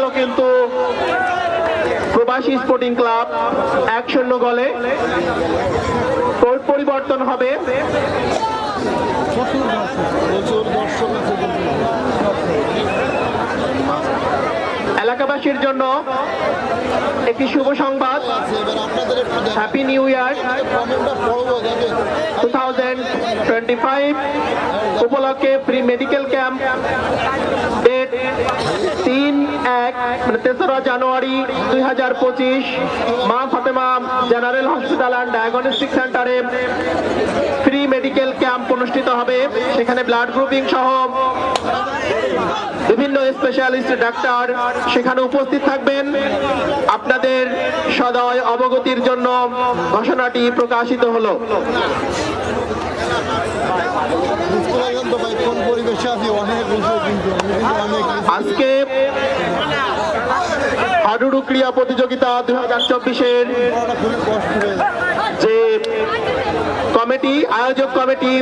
গেল কিন্তু প্রবাসী স্পোর্টিং ক্লাব 1-0 গোলে। পরিবর্তন হবে। এলাকাবাসীর জন্য একটি শুভ সংবাদ, হ্যাপি নিউ ইয়ার 2025 উপলক্ষে ফ্রি মেডিকেল ক্যাম্প ডেট 3-1 জানুয়ারি 2025 মা Fatema general hospital and diagnostic সেন্টারে ফ্রি মেডিকেল ক্যাম্প অনুষ্ঠিত হবে। সেখানে ব্লাড গ্রুপিং সহ বিভিন্ন স্পেশালিস্ট ডাক্তার সেখানে উপস্থিত থাকবেন। আপনাদের সদয় অবগতির জন্য ঘোষণাটি প্রকাশিত হলো। আজকে হাডুডু ক্রীড়া প্রতিযোগিতা 2024-এর যে কমিটি, আয়োজক কমিটি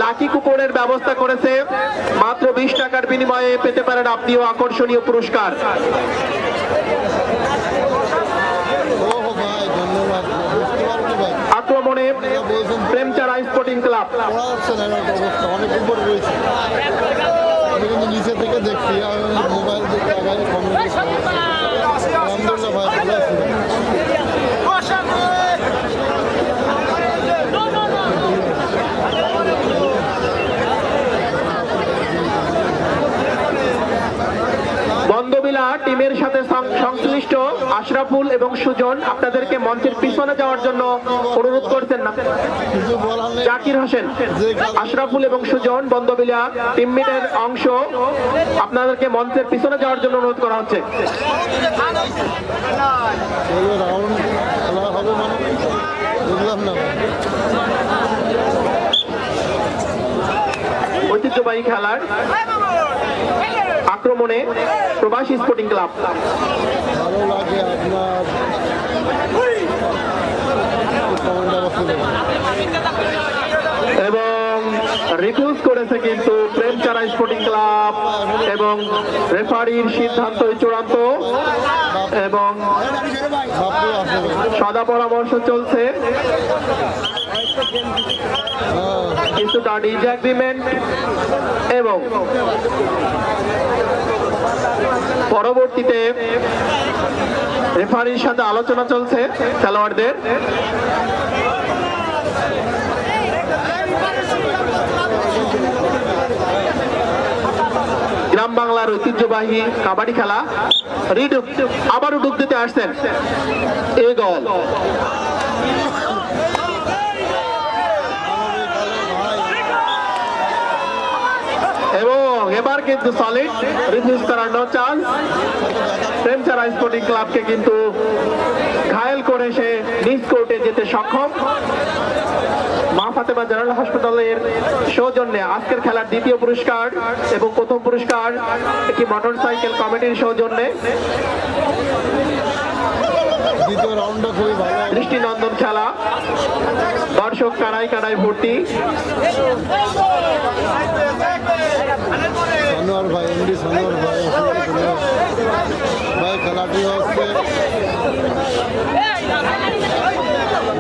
লাকি কুপনের ব্যবস্থা করেছে। মাত্র 20 টাকার বিনিময়ে পেতে পারেন আপনিও আকর্ষণীয় পুরস্কার। আক্রমণে প্রেমচারা স্পোর্টিং ক্লাব। নিচে থেকে দেখছি মোবাইল দেখতে আলহামদুলিল্লাহ ভাই ভালো আছি। বন্দবিলা টিমের সাথে সংশ্লিষ্ট আশরাফুল এবং সুজন আপনাদেরকে মঞ্চের পিছনে যাওয়ার জন্য অনুরোধ করছেন না। জাকির হোসেন, আশরাফুল এবং সুজন বন্দবিলা টিমমেটের অংশ, আপনাদেরকে মঞ্চের পিছনে যাওয়ার জন্য অনুরোধ করা হচ্ছে। ঐতিহ্যবাহী খেলার আক্রমণে প্রবাসী স্পোর্টিং ক্লাব। ভালো লাগে আপনার এবং রিফিউজ করেছে কিন্তু প্রেমচারা স্পোর্টিং ক্লাব এবং রেফারির সিদ্ধান্ত চূড়ান্ত এবং সাদা পরামর্শ চলছে। কিছুটা ডিসএগ্রিমেন্ট এবং পরবর্তীতে রেফারির সাথে আলোচনা চলছে খেলোয়াড়দের। গ্রাম বাংলার ঐতিহ্যবাহী কাবাডি খেলা। রিডুক আবারও ডুব দিতে আসছেন, এ গোল। এবং এবার কিন্তু সলিড, রিফিউজ করার নো চান্স। প্রেমচারা স্পোর্টিং ক্লাবকে কিন্তু ঘায়েল করে সে নিজ কোর্টে যেতে সক্ষম। মা ফাতেমা জেনারেল হাসপাতালের সৌজন্যে আজকের খেলার দ্বিতীয় পুরস্কার এবং প্রথম পুরস্কার একটি মোটরসাইকেল কমিটির সৌজন্যে। দৃষ্টিনন্দন খেলা, দর্শক কানায় কানায় ভর্তি। সানোয়ার ভাই, এমডি সানোয়ার ভাই, ভাই খেলাটি হচ্ছে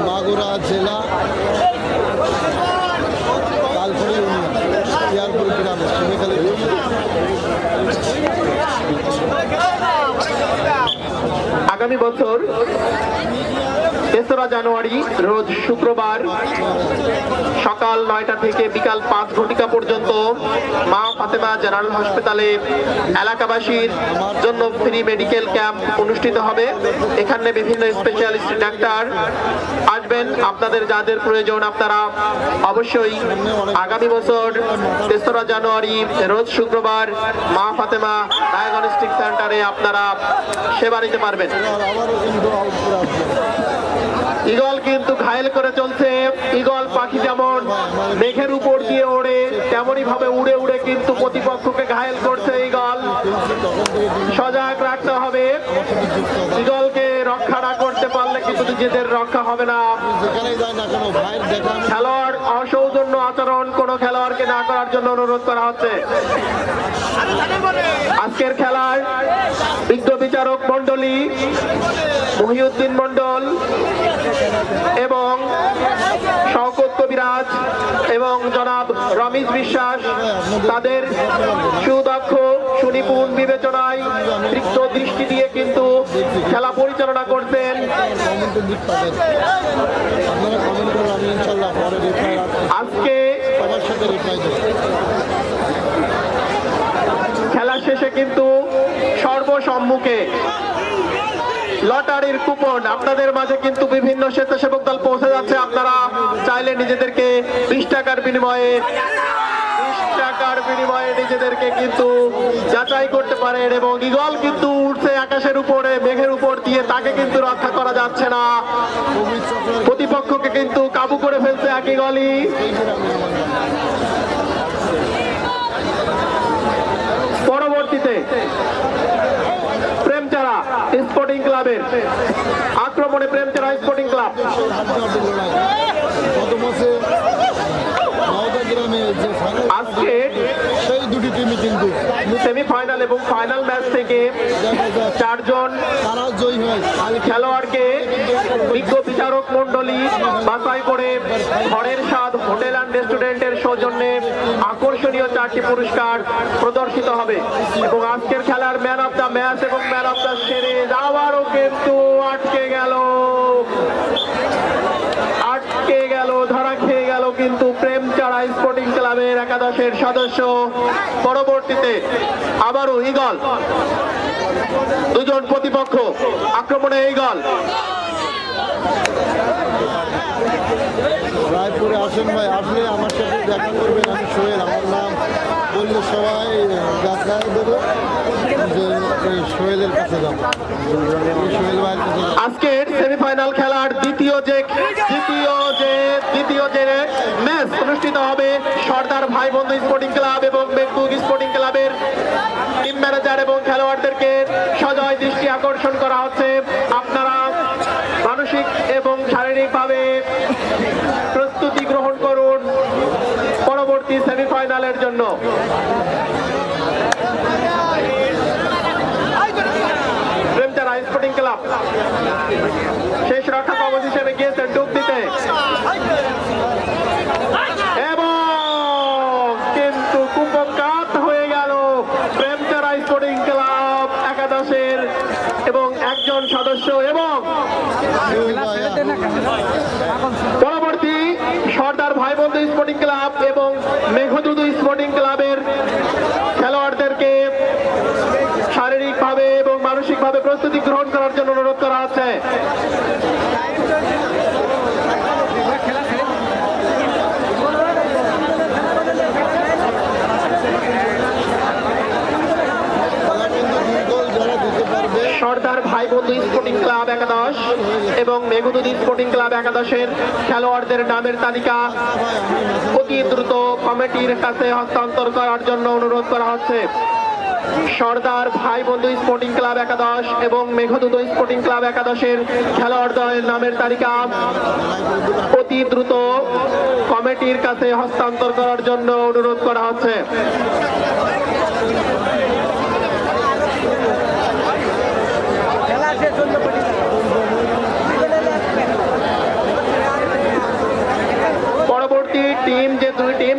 মাগুরা জেলা কালখড়ি ইউনিয়ন ইয়ারপুর গ্রামে শিবেখালী। আগামী বছর 3রা জানুয়ারি রোজ শুক্রবার সকাল 9টা থেকে বিকাল 5 ঘটিকা পর্যন্ত মা ফাতেমা জেনারেল হাসপাতালে এলাকাবাসীর জন্য ফ্রি মেডিকেল ক্যাম্প অনুষ্ঠিত হবে। এখানে বিভিন্ন স্পেশালিস্ট ডাক্তার আসবেন। আপনাদের যাদের প্রয়োজন আপনারা অবশ্যই আগামী বছর 3রা জানুয়ারি রোজ শুক্রবার মা ফাতেমা ডায়াগনস্টিক সেন্টারে আপনারা সেবা নিতে পারবেন। ঈগল কিন্তু ঘায়েল করে চলছে। ঈগল পাখি যেমন মেঘের উপর দিয়ে ওড়ে, তেমনই ভাবে উড়ে উড়ে কিন্তু প্রতিপক্ষকে ঘায়েল করছে ঈগল। সজাগ রাখতে হবে। ঈগলকে রক্ষা না করতে পারলে কিন্তু নিজেদের রক্ষা হবে না। খেলোয়াড় অসৌজন্য আচরণ কোনো খেলোয়াড়কে না করার জন্য অনুরোধ করা হচ্ছে। আজকের খেলার বিজ্ঞ বিচার বিচারক মণ্ডলী মহিউদ্দিন মণ্ডল এবং শওকত কবিরাজ এবং জনাব রমেশ বিশ্বাস তাদের সুদক্ষ সুনিপুণ বিবেচনায় তীক্ষ্ণ দৃষ্টি দিয়ে কিন্তু খেলা পরিচালনা করছেন। কমেন্টে দিক পাবেন, আপনারা কমেন্ট করলে আমি ইনশাল্লাহ পরে রিপ্লাই আজকে সবার সাথে রিপ্লাই দেবো। খেলা শেষে কিন্তু সর্বসম্মুখে লটারির কুপন আপনাদের মাঝে কিন্তু বিভিন্ন স্বেচ্ছাসেবক দল পৌঁছে যাচ্ছে। আপনারা চাইলে নিজেদেরকে 20 টাকার বিনিময়ে নিজেদেরকে কিন্তু যাচাই করতে পারেন এবং ঈগল কিন্তু উঠছে আকাশের উপরে, মেঘের উপর দিয়ে, তাকে কিন্তু রক্ষা করা যাচ্ছে না। প্রতিপক্ষকে কিন্তু কাবু করে ফেলছে এক ঈগলই। পরবর্তীতে প্রেমচারা স্পোর্টিং ক্লাবের আক্রমণে প্রেমচারা স্পোর্টিং ক্লাব গত মাসে নওদা গ্রামে যে ফাইনাল আজকে সেই দুটি টিমই কিন্তু সেমিফাইনাল এবং ফাইনাল ম্যাচ থেকে দেখা যায় 4 জন তারা জয়ী হয়। খেলোয়াড়কে বিজ্ঞ বিচারক মন্ডলী বাছাই করে ঘরের স্বাদ হোটেল অ্যান্ড রেস্টুরেন্টের সৌজন্যে আকর্ষণীয় 4টি পুরস্কার প্রদর্শিত হবে এবং আজকের খেলার ম্যান অফ দ্য ম্যাচ এবং ম্যান অফ দ্য সিরিজ আবারও কিন্তু আটকে গেল, ধরা খেয়ে গেল কিন্তু প্রেমচারা স্পোর্টিং ক্লাবের একাদশের সদস্য। পরবর্তীতে আবারও ঈগল, দুজন প্রতিপক্ষ আক্রমণে ঈগল। রায়পুরে আসেন ভাই, আসলে আমার সাথে দেখা করবেন। আমি সোহেল, আমার নাম বললে সবাই দেখায় দেবে যে এই সোহেলের কাছে যাবো, সোহেল ভাইয়ের কাছে যাবো। আজকের সেমিফাইনাল খেলার দ্বিতীয় যে ম্যাচ অনুষ্ঠিত হবে সর্দার ভাই বন্ধু স্পোর্টিং ক্লাব এবং মেঘদুত স্পোর্টিং ক্লাবের টিম ম্যানেজার এবং খেলোয়াড়দেরকে সজয় দৃষ্টি আকর্ষণ করা হচ্ছে। আপনারা মানসিক এবং শারীরিকভাবে প্রস্তুতি গ্রহণ করুন পরবর্তী সেমিফাইনালের জন্য। প্রেমচারা স্পোর্টিং ক্লাব শেষ রক্ষা কবচ হিসেবে গিয়েছে ডুব দিতে এবং কিন্তু কুপকাত হয়ে গেল প্রেমচারা স্পোর্টিং ক্লাব একাদশের এবং একজন সদস্য। এবং পরবর্তী সর্দার ভাই বন্ধু স্পোর্টিং ক্লাব এবং মেঘদূত স্পোর্টিং ক্লাবের খেলোয়াড়দেরকে শারীরিকভাবে এবং মানসিকভাবে প্রস্তুতি গ্রহণ করার জন্য অনুরোধ করা হচ্ছে। তারা কিন্তু 2 গোল যারা দিতে পারবে সর্দার ভাই বন্ধু স্পোর্টিং ক্লাব একাদশ এবং মেঘদূত স্পোর্টিং ক্লাব একাদশের খেলোয়াড়দের নামের তালিকা অতি দ্রুত কমিটির কাছে হস্তান্তর করার জন্য অনুরোধ করা হচ্ছে। সর্দার ভাই বন্ধু স্পোর্টিং ক্লাব একাদশ এবং মেঘদূত স্পোর্টিং ক্লাব একাদশের খেলোয়াড়দের নামের তালিকা অতি দ্রুত কমিটির কাছে হস্তান্তর করার জন্য অনুরোধ করা হচ্ছে। পরবর্তী টিম যে 2 টিম